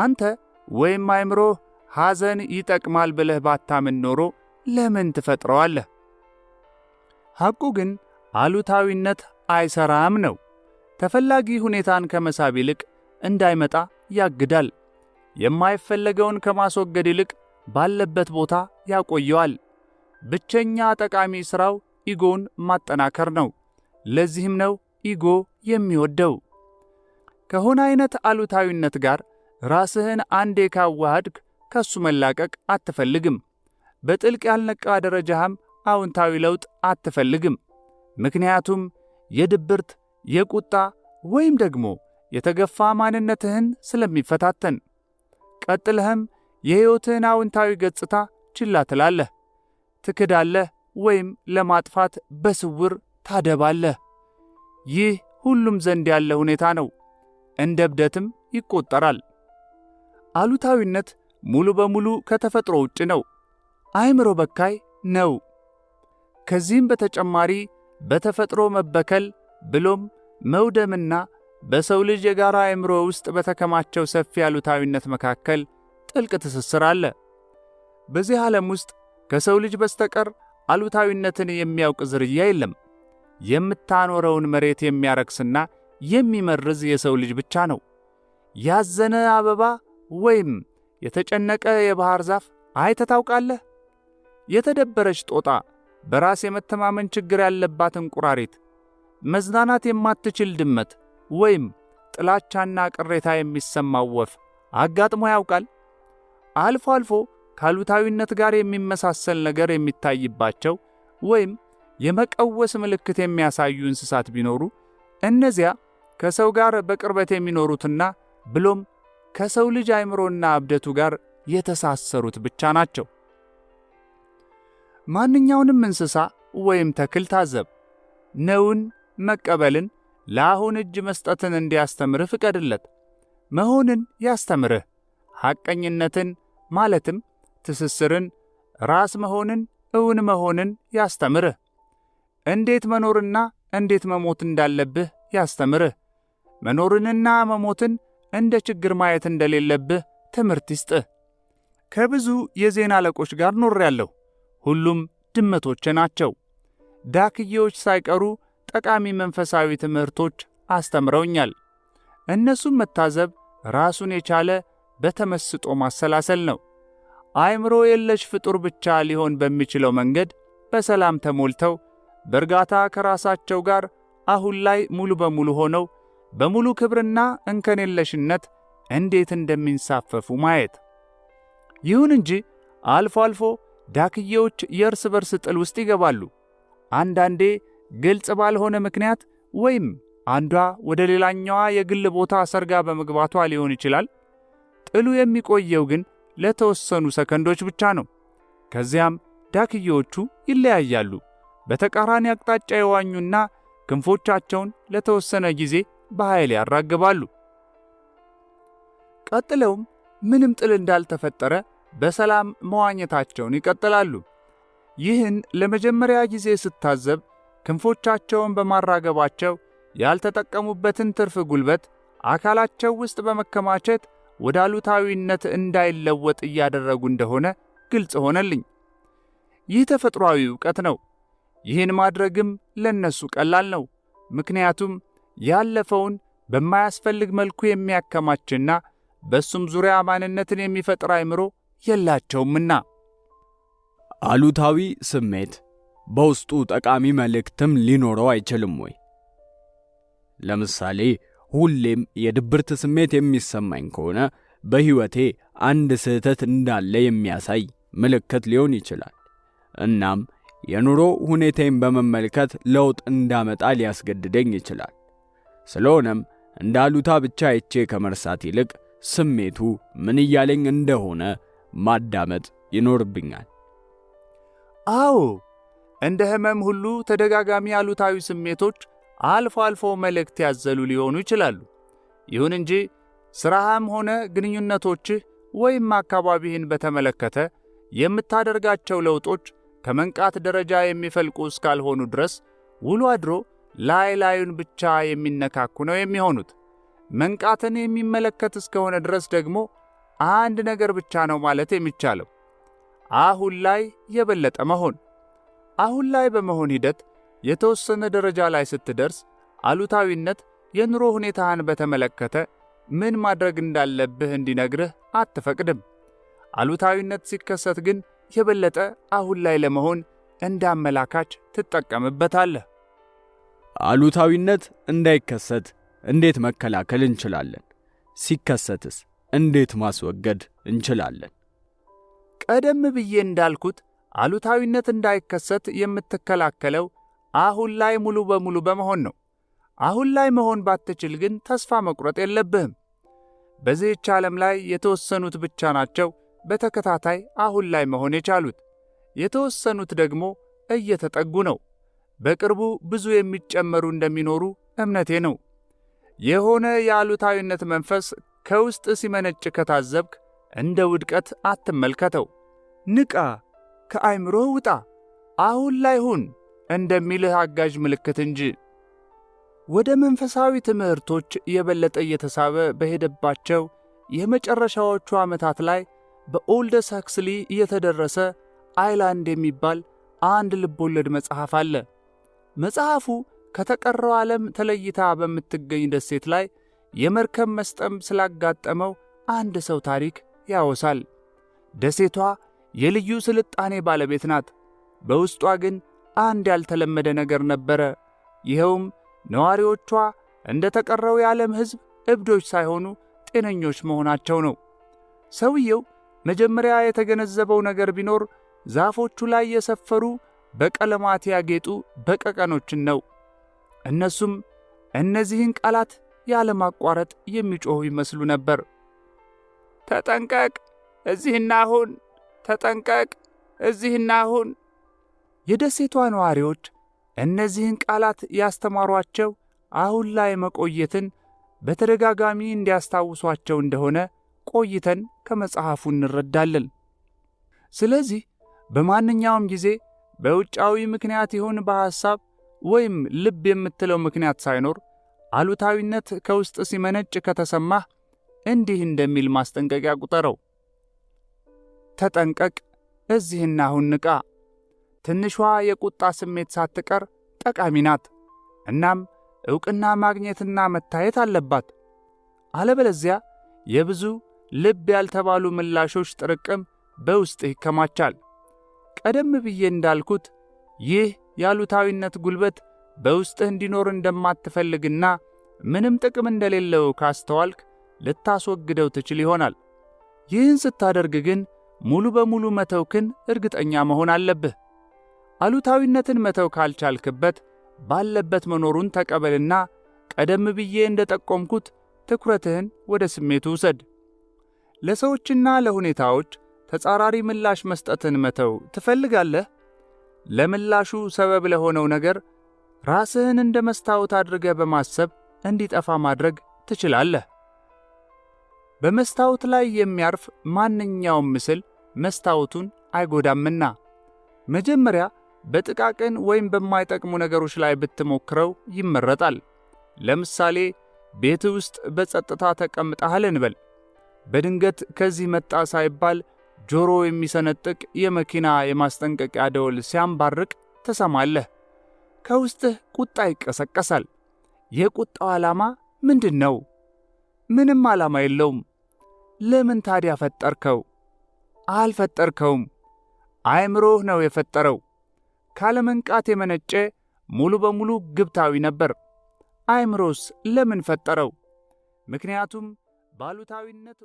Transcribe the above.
አንተ ወይም አእምሮህ ሐዘን ይጠቅማል ብለህ ባታምን ኖሮ ለምን ትፈጥረዋለህ? ሐቁ ግን አሉታዊነት አይሰራም ነው። ተፈላጊ ሁኔታን ከመሳብ ይልቅ እንዳይመጣ ያግዳል። የማይፈለገውን ከማስወገድ ይልቅ ባለበት ቦታ ያቆየዋል። ብቸኛ ጠቃሚ ሥራው ኢጎን ማጠናከር ነው። ለዚህም ነው ኢጎ የሚወደው። ከሆነ አይነት አሉታዊነት ጋር ራስህን አንዴ ካዋሃድክ ከሱ መላቀቅ አትፈልግም። በጥልቅ ያልነቃ ደረጃህም አዎንታዊ ለውጥ አትፈልግም። ምክንያቱም የድብርት፣ የቁጣ ወይም ደግሞ የተገፋ ማንነትህን ስለሚፈታተን። ቀጥለህም የሕይወትህን አዎንታዊ ገጽታ ችላ ትላለህ፣ ትክዳለህ ወይም ለማጥፋት በስውር ታደባለህ። ይህ ሁሉም ዘንድ ያለ ሁኔታ ነው። እንደ እብደትም ይቆጠራል። አሉታዊነት ሙሉ በሙሉ ከተፈጥሮ ውጭ ነው። አእምሮ በካይ ነው። ከዚህም በተጨማሪ በተፈጥሮ መበከል ብሎም መውደምና በሰው ልጅ የጋራ አእምሮ ውስጥ በተከማቸው ሰፊ አሉታዊነት መካከል ጥልቅ ትስስር አለ። በዚህ ዓለም ውስጥ ከሰው ልጅ በስተቀር አሉታዊነትን የሚያውቅ ዝርያ የለም። የምታኖረውን መሬት የሚያረክስና የሚመርዝ የሰው ልጅ ብቻ ነው። ያዘነ አበባ ወይም የተጨነቀ የባህር ዛፍ አይተህ ታውቃለህ? የተደበረች ጦጣ፣ በራስ የመተማመን ችግር ያለባት እንቁራሪት፣ መዝናናት የማትችል ድመት ወይም ጥላቻና ቅሬታ የሚሰማው ወፍ አጋጥሞ ያውቃል? አልፎ አልፎ ከአሉታዊነት ጋር የሚመሳሰል ነገር የሚታይባቸው ወይም የመቀወስ ምልክት የሚያሳዩ እንስሳት ቢኖሩ እነዚያ ከሰው ጋር በቅርበት የሚኖሩትና ብሎም ከሰው ልጅ አእምሮና እብደቱ ጋር የተሳሰሩት ብቻ ናቸው። ማንኛውንም እንስሳ ወይም ተክል ታዘብ። ነውን መቀበልን፣ ለአሁን እጅ መስጠትን እንዲያስተምርህ ፍቀድለት። መሆንን ያስተምርህ። ሐቀኝነትን ማለትም ትስስርን፣ ራስ መሆንን፣ እውን መሆንን ያስተምርህ። እንዴት መኖርና እንዴት መሞት እንዳለብህ ያስተምርህ። መኖርንና መሞትን እንደ ችግር ማየት እንደሌለብህ ትምህርት ይስጥህ። ከብዙ የዜና አለቆች ጋር ኖሬያለሁ። ሁሉም ድመቶቼ ናቸው። ዳክዬዎች ሳይቀሩ ጠቃሚ መንፈሳዊ ትምህርቶች አስተምረውኛል። እነሱም መታዘብ ራሱን የቻለ በተመስጦ ማሰላሰል ነው። አእምሮ የለሽ ፍጡር ብቻ ሊሆን በሚችለው መንገድ በሰላም ተሞልተው በእርጋታ ከራሳቸው ጋር አሁን ላይ ሙሉ በሙሉ ሆነው በሙሉ ክብርና እንከን የለሽነት እንዴት እንደሚንሳፈፉ ማየት። ይሁን እንጂ አልፎ አልፎ ዳክዬዎች የእርስ በርስ ጥል ውስጥ ይገባሉ። አንዳንዴ ግልጽ ባልሆነ ምክንያት ወይም አንዷ ወደ ሌላኛዋ የግል ቦታ ሰርጋ በመግባቷ ሊሆን ይችላል። ጥሉ የሚቆየው ግን ለተወሰኑ ሰከንዶች ብቻ ነው። ከዚያም ዳክዬዎቹ ይለያያሉ። በተቃራኒ አቅጣጫ ይዋኙና ክንፎቻቸውን ለተወሰነ ጊዜ በኃይል ያራግባሉ። ቀጥለውም ምንም ጥል እንዳልተፈጠረ በሰላም መዋኘታቸውን ይቀጥላሉ። ይህን ለመጀመሪያ ጊዜ ስታዘብ ክንፎቻቸውን በማራገባቸው ያልተጠቀሙበትን ትርፍ ጉልበት አካላቸው ውስጥ በመከማቸት ወደ አሉታዊነት እንዳይለወጥ እያደረጉ እንደሆነ ግልጽ ሆነልኝ። ይህ ተፈጥሯዊ ዕውቀት ነው። ይህን ማድረግም ለነሱ ቀላል ነው። ምክንያቱም ያለፈውን በማያስፈልግ መልኩ የሚያከማችና በሱም ዙሪያ ማንነትን የሚፈጥር አእምሮ የላቸውምና። አሉታዊ ስሜት በውስጡ ጠቃሚ መልእክትም ሊኖረው አይችልም ወይ? ለምሳሌ ሁሌም የድብርት ስሜት የሚሰማኝ ከሆነ በሕይወቴ አንድ ስህተት እንዳለ የሚያሳይ ምልክት ሊሆን ይችላል። እናም የኑሮ ሁኔታዬን በመመልከት ለውጥ እንዳመጣ ሊያስገድደኝ ይችላል። ስለሆነም እንደ አሉታ ብቻ አይቼ ከመርሳት ይልቅ ስሜቱ ምን እያለኝ እንደሆነ ማዳመጥ ይኖርብኛል። አዎ፣ እንደ ሕመም ሁሉ ተደጋጋሚ አሉታዊ ስሜቶች አልፎ አልፎ መልእክት ያዘሉ ሊሆኑ ይችላሉ። ይሁን እንጂ ሥራህም ሆነ ግንኙነቶችህ ወይም አካባቢህን በተመለከተ የምታደርጋቸው ለውጦች ከመንቃት ደረጃ የሚፈልቁ እስካልሆኑ ድረስ ውሎ አድሮ ላይ ላዩን ብቻ የሚነካኩ ነው የሚሆኑት። መንቃትን የሚመለከት እስከሆነ ድረስ ደግሞ አንድ ነገር ብቻ ነው ማለት የሚቻለው፤ አሁን ላይ የበለጠ መሆን። አሁን ላይ በመሆን ሂደት የተወሰነ ደረጃ ላይ ስትደርስ አሉታዊነት የኑሮ ሁኔታህን በተመለከተ ምን ማድረግ እንዳለብህ እንዲነግርህ አትፈቅድም። አሉታዊነት ሲከሰት ግን የበለጠ አሁን ላይ ለመሆን እንዳመላካች ትጠቀምበታለህ። አሉታዊነት እንዳይከሰት እንዴት መከላከል እንችላለን? ሲከሰትስ እንዴት ማስወገድ እንችላለን? ቀደም ብዬ እንዳልኩት አሉታዊነት እንዳይከሰት የምትከላከለው አሁን ላይ ሙሉ በሙሉ በመሆን ነው። አሁን ላይ መሆን ባትችል ግን ተስፋ መቁረጥ የለብህም። በዚህች ዓለም ላይ የተወሰኑት ብቻ ናቸው በተከታታይ አሁን ላይ መሆን የቻሉት። የተወሰኑት ደግሞ እየተጠጉ ነው። በቅርቡ ብዙ የሚጨመሩ እንደሚኖሩ እምነቴ ነው። የሆነ የአሉታዊነት መንፈስ ከውስጥ ሲመነጭ ከታዘብክ እንደ ውድቀት አትመልከተው። ንቃ፣ ከአእምሮህ ውጣ፣ አሁን ላይ ሁን እንደሚልህ አጋዥ ምልክት እንጂ። ወደ መንፈሳዊ ትምህርቶች የበለጠ እየተሳበ በሄደባቸው የመጨረሻዎቹ ዓመታት ላይ በኦልደስ ሃክስሊ የተደረሰ አይላንድ የሚባል አንድ ልቦለድ መጽሐፍ አለ። መጽሐፉ ከተቀረው ዓለም ተለይታ በምትገኝ ደሴት ላይ የመርከብ መስጠም ስላጋጠመው አንድ ሰው ታሪክ ያወሳል። ደሴቷ የልዩ ስልጣኔ ባለቤት ናት። በውስጧ ግን አንድ ያልተለመደ ነገር ነበረ። ይኸውም ነዋሪዎቿ እንደ ተቀረው የዓለም ሕዝብ እብዶች ሳይሆኑ ጤነኞች መሆናቸው ነው። ሰውየው መጀመሪያ የተገነዘበው ነገር ቢኖር ዛፎቹ ላይ የሰፈሩ በቀለማት ያጌጡ በቀቀኖችን ነው። እነሱም እነዚህን ቃላት ያለማቋረጥ የሚጮኹ ይመስሉ ነበር። ተጠንቀቅ፣ እዚህና ሁን፣ ተጠንቀቅ፣ እዚህና ሁን። የደሴቷ ነዋሪዎች እነዚህን ቃላት ያስተማሯቸው አሁን ላይ መቆየትን በተደጋጋሚ እንዲያስታውሷቸው እንደሆነ ቆይተን ከመጽሐፉ እንረዳለን። ስለዚህ በማንኛውም ጊዜ በውጫዊ ምክንያት ይሁን በሐሳብ ወይም ልብ የምትለው ምክንያት ሳይኖር አሉታዊነት ከውስጥ ሲመነጭ ከተሰማህ እንዲህ እንደሚል ማስጠንቀቂያ ቁጠረው። ተጠንቀቅ፣ እዚህና አሁን ንቃ። ትንሿ የቁጣ ስሜት ሳትቀር ጠቃሚ ናት። እናም ዕውቅና ማግኘትና መታየት አለባት። አለበለዚያ የብዙ ልብ ያልተባሉ ምላሾች ጥርቅም በውስጥ ይከማቻል። ቀደም ብዬ እንዳልኩት ይህ የአሉታዊነት ጉልበት በውስጥህ እንዲኖር እንደማትፈልግና ምንም ጥቅም እንደሌለው ካስተዋልክ ልታስወግደው ትችል ይሆናል። ይህን ስታደርግ ግን ሙሉ በሙሉ መተውክን እርግጠኛ መሆን አለብህ። አሉታዊነትን መተው ካልቻልክበት ባለበት መኖሩን ተቀበልና ቀደም ብዬ እንደጠቆምኩት ትኩረትህን ወደ ስሜቱ ውሰድ። ለሰዎችና ለሁኔታዎች ተጻራሪ ምላሽ መስጠትን መተው ትፈልጋለህ? ለምላሹ ሰበብ ለሆነው ነገር ራስህን እንደ መስታወት አድርገህ በማሰብ እንዲጠፋ ማድረግ ትችላለህ። በመስታወት ላይ የሚያርፍ ማንኛውም ምስል መስታወቱን አይጎዳምና መጀመሪያ በጥቃቅን ወይም በማይጠቅሙ ነገሮች ላይ ብትሞክረው ይመረጣል። ለምሳሌ ቤት ውስጥ በጸጥታ ተቀምጠሃል እንበል። በድንገት ከዚህ መጣ ሳይባል ጆሮ የሚሰነጥቅ የመኪና የማስጠንቀቂያ ደወል ሲያንባርቅ ትሰማለህ። ከውስጥህ ቁጣ ይቀሰቀሳል። የቁጣው ዓላማ ምንድን ነው? ምንም ዓላማ የለውም። ለምን ታዲያ ፈጠርከው? አልፈጠርከውም። አእምሮህ ነው የፈጠረው። ካለመንቃት የመነጨ ሙሉ በሙሉ ግብታዊ ነበር። አእምሮስ ለምን ፈጠረው? ምክንያቱም ባሉታዊነት